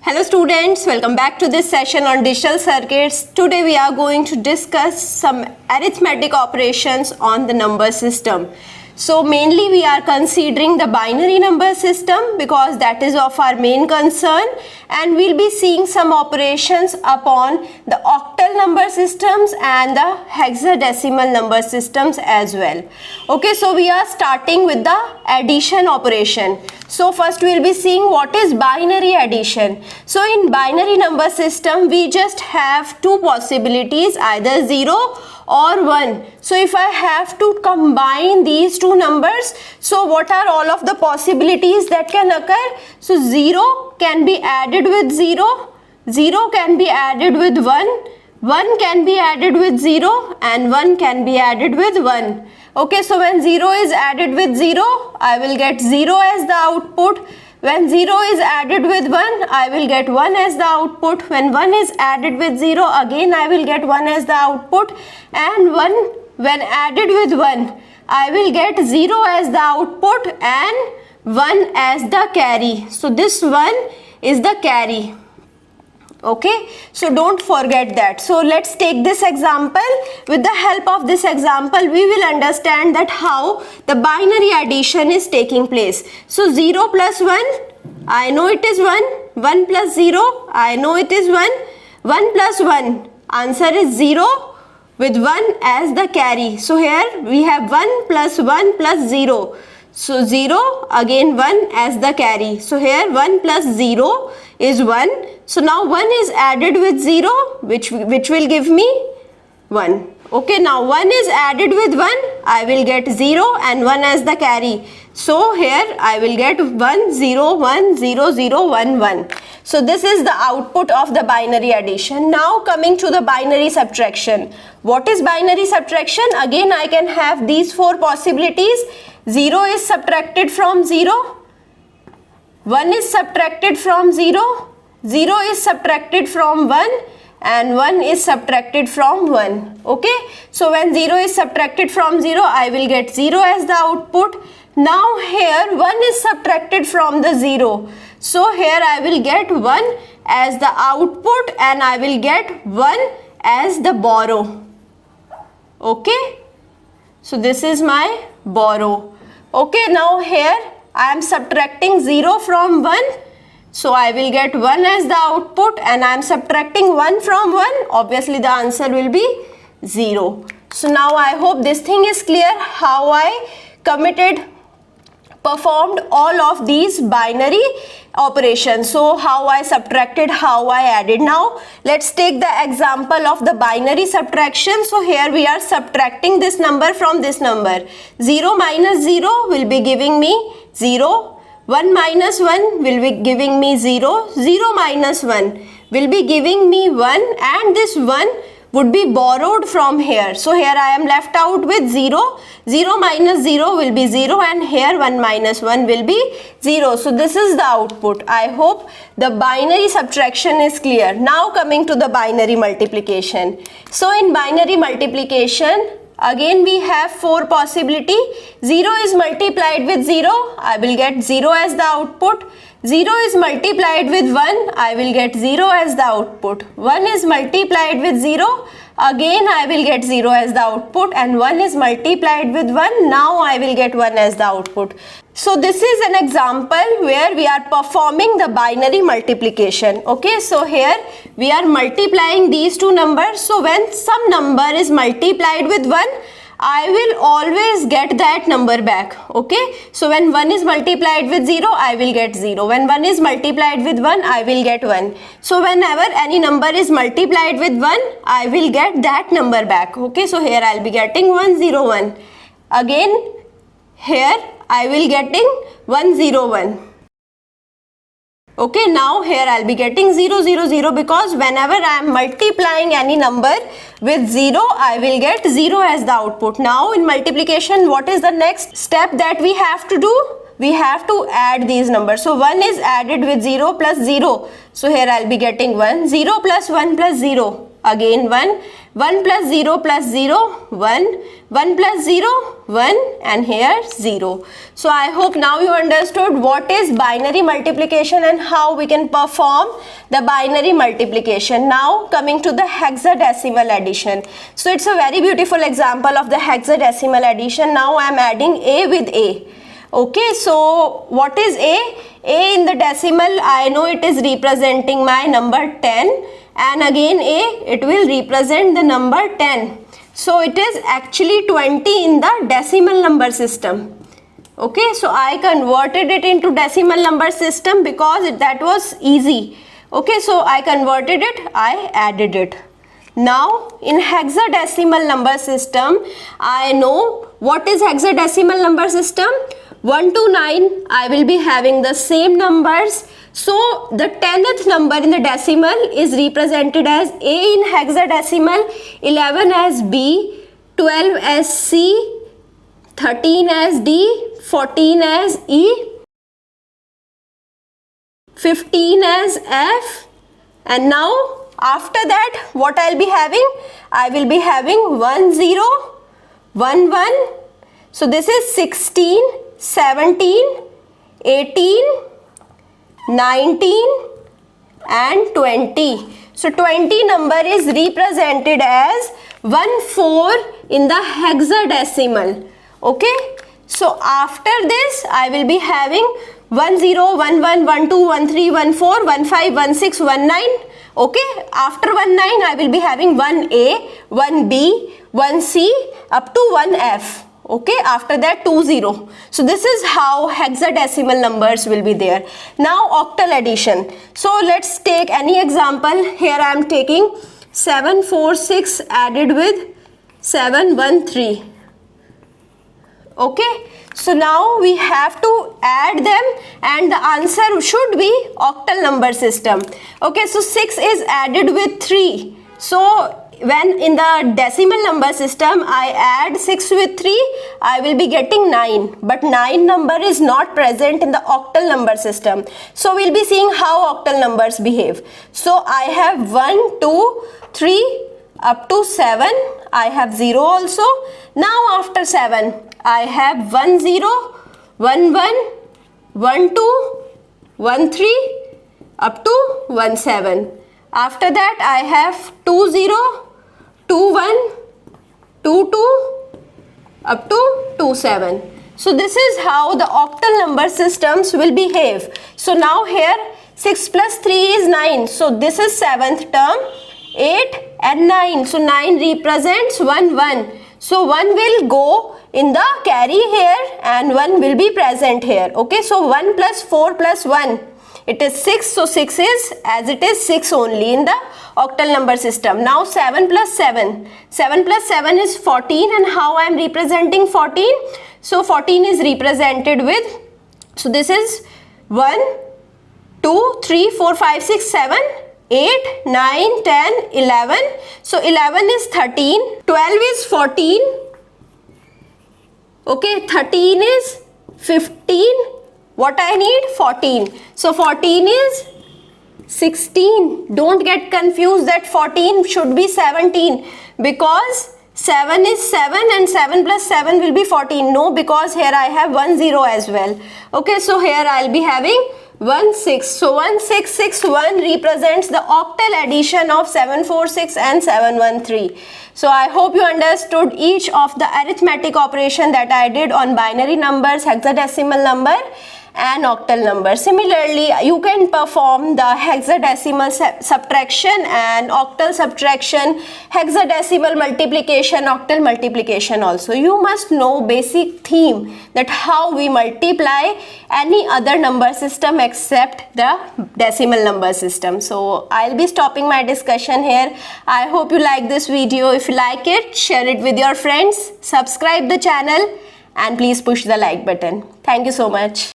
Hello students, welcome back to this session on digital circuits. Today we are going to discuss some arithmetic operations on the number system. So mainly we are considering the binary number system because that is of our main concern, and we'll be seeing some operations upon the octal number systems and the hexadecimal number systems as well. Okay, so we are starting with the addition operation. So first we will be seeing what is binary addition. So in binary number system we just have two possibilities, either 0 or 1. So if I have to combine these two numbers, so what are all of the possibilities that can occur? So 0 can be added with 0, 0 can be added with 1, 1 can be added with 0, and 1 can be added with 1. Okay, so when 0 is added with 0, I will get 0 as the output. When 0 is added with 1, I will get 1 as the output. When 1 is added with 0, again I will get 1 as the output. And 1, when added with 1, I will get 0 as the output and 1 as the carry. So this 1 is the carry. Okay, so don't forget that. So let's take this example. With the help of this example, we will understand that how the binary addition is taking place. So 0 plus 1, I know it is 1. 1 plus 0, I know it is 1. 1 plus 1, answer is 0 with 1 as the carry. So here we have 1 plus 1 plus 0. So 0, again 1 as the carry. So here 1 plus 0 is 1. So now 1 is added with 0, which will give me 1. Okay, now 1 is added with 1, I will get 0 and 1 as the carry. So here I will get 1, 0, 1, 0, 0, 1, 1. So this is the output of the binary addition. Now coming to the binary subtraction. What is binary subtraction? Again I can have these four possibilities. 0 is subtracted from 0, 1 is subtracted from 0, 0 is subtracted from 1, and 1 is subtracted from 1. Okay, so when 0 is subtracted from 0, I will get 0 as the output. Now here 1 is subtracted from the 0. So here I will get 1 as the output and I will get 1 as the borrow. Okay, so this is my borrow. Okay, now here I am subtracting 0 from 1. So I will get 1 as the output, and I am subtracting 1 from 1. Obviously the answer will be 0. So now I hope this thing is clear, how I performed all of these binary operations. So how I subtracted, how I added. Now let's take the example of the binary subtraction. So here we are subtracting this number from this number. 0 minus 0 will be giving me 0. 1 minus 1 will be giving me 0. 0 minus 1 will be giving me 1, and this 1 would be borrowed from here. So here I am left out with 0. 0 minus 0 will be 0, and here 1 minus 1 will be 0. So this is the output. I hope the binary subtraction is clear. Now coming to the binary multiplication. So in binary multiplication, again we have four possibility. 0 is multiplied with 0, I will get 0 as the output. 0 is multiplied with 1, I will get 0 as the output. 1 is multiplied with 0, again I will get 0 as the output, and 1 is multiplied with 1, now I will get 1 as the output. So this is an example where we are performing the binary multiplication. Okay, so here we are multiplying these two numbers. So when some number is multiplied with 1, I will always get that number back. Okay, so when 1 is multiplied with 0, I will get 0. When 1 is multiplied with 1, I will get 1. So whenever any number is multiplied with 1, I will get that number back. Okay, so here I will be getting 1, 0, 1. Again here I will getting 1, 0, 1. Okay, now here I'll be getting 0, 0, 0, because whenever I am multiplying any number with 0, I will get 0 as the output. Now in multiplication, what is the next step that we have to do? We have to add these numbers. So 1 is added with 0 plus 0. So here I'll be getting 1. 0 plus 1 plus 0. Again 1. 1 plus 0 plus 0, 1, 1 plus 0, 1, and here 0. So I hope now you understood what is binary multiplication and how we can perform the binary multiplication. Now coming to the hexadecimal addition. So it's a very beautiful example of the hexadecimal addition. Now I am adding A with A. Okay, so what is A? A in the decimal, I know it is representing my number 10, and again A, it will represent the number 10. So it is actually 20 in the decimal number system. Okay, so I converted it into decimal number system because that was easy. Okay, so I converted it, I added it. Now in hexadecimal number system, I know what is hexadecimal number system. 1 to 9, I will be having the same numbers. So the 10th number in the decimal is represented as A in hexadecimal, 11 as B, 12 as C, 13 as D, 14 as E, 15 as F, and now after that what I'll be having? I will be having 1 0, 1 1. So this is 16, 17, 18, 19 and 20. So 20 number is represented as 1 4 in the hexadecimal. Okay. So after this I will be having 1 0, 1 1, 1 2, 1 3, 1 4, 1 5, 1 6, 1 9. Okay. After 1 9 I will be having 1 A, 1 B, 1 C up to 1 F. Okay, after that 2 0. So this is how hexadecimal numbers will be there. Now octal addition. So let's take any example. Here I am taking 7 4 6 added with 7 1 3. Okay, so now we have to add them and the answer should be octal number system. Okay, so 6 is added with 3. So when in the decimal number system I add 6 with 3, I will be getting 9. But 9 number is not present in the octal number system. So we'll be seeing how octal numbers behave. So I have 1, 2, 3 up to 7. I have 0 also. Now after 7, I have 1 0, 1 1, 1 2, 1 3 up to 1 7. After that I have 2 0, 2 1, 2 2 up to 2 7. So this is how the octal number systems will behave. So now here 6 plus 3 is 9. So this is 7th term, 8 and 9. So 9 represents 1 1. So 1 will go in the carry here and 1 will be present here. Okay, so 1 plus 4 plus 1. It is 6, so 6 is as it is 6 only in the octal number system. Now 7 plus 7. 7 plus 7 is 14, and how I am representing 14? So 14 is represented with, so this is 1, 2, 3, 4, 5, 6, 7, 8, 9, 10, 11. So 11 is 13, 12 is 14. Okay, 13 is 15. What I need? 14. So 14 is 16. Don't get confused that 14 should be 17 because 7 is 7 and 7 plus 7 will be 14. No, because here I have 1 0 as well. Okay, so here I'll be having 1 6. So 1 6 6 1 represents the octal addition of 7 4 6 and 7 1 3. So I hope you understood each of the arithmetic operation that I did on binary numbers, hexadecimal number and octal number. Similarly, you can perform the hexadecimal subtraction and octal subtraction, hexadecimal multiplication, octal multiplication also. You must know basic theme that how we multiply any other number system except the decimal number system. So I'll be stopping my discussion here. I hope you like this video. If you like it, share it with your friends, subscribe the channel and please push the like button. Thank you so much.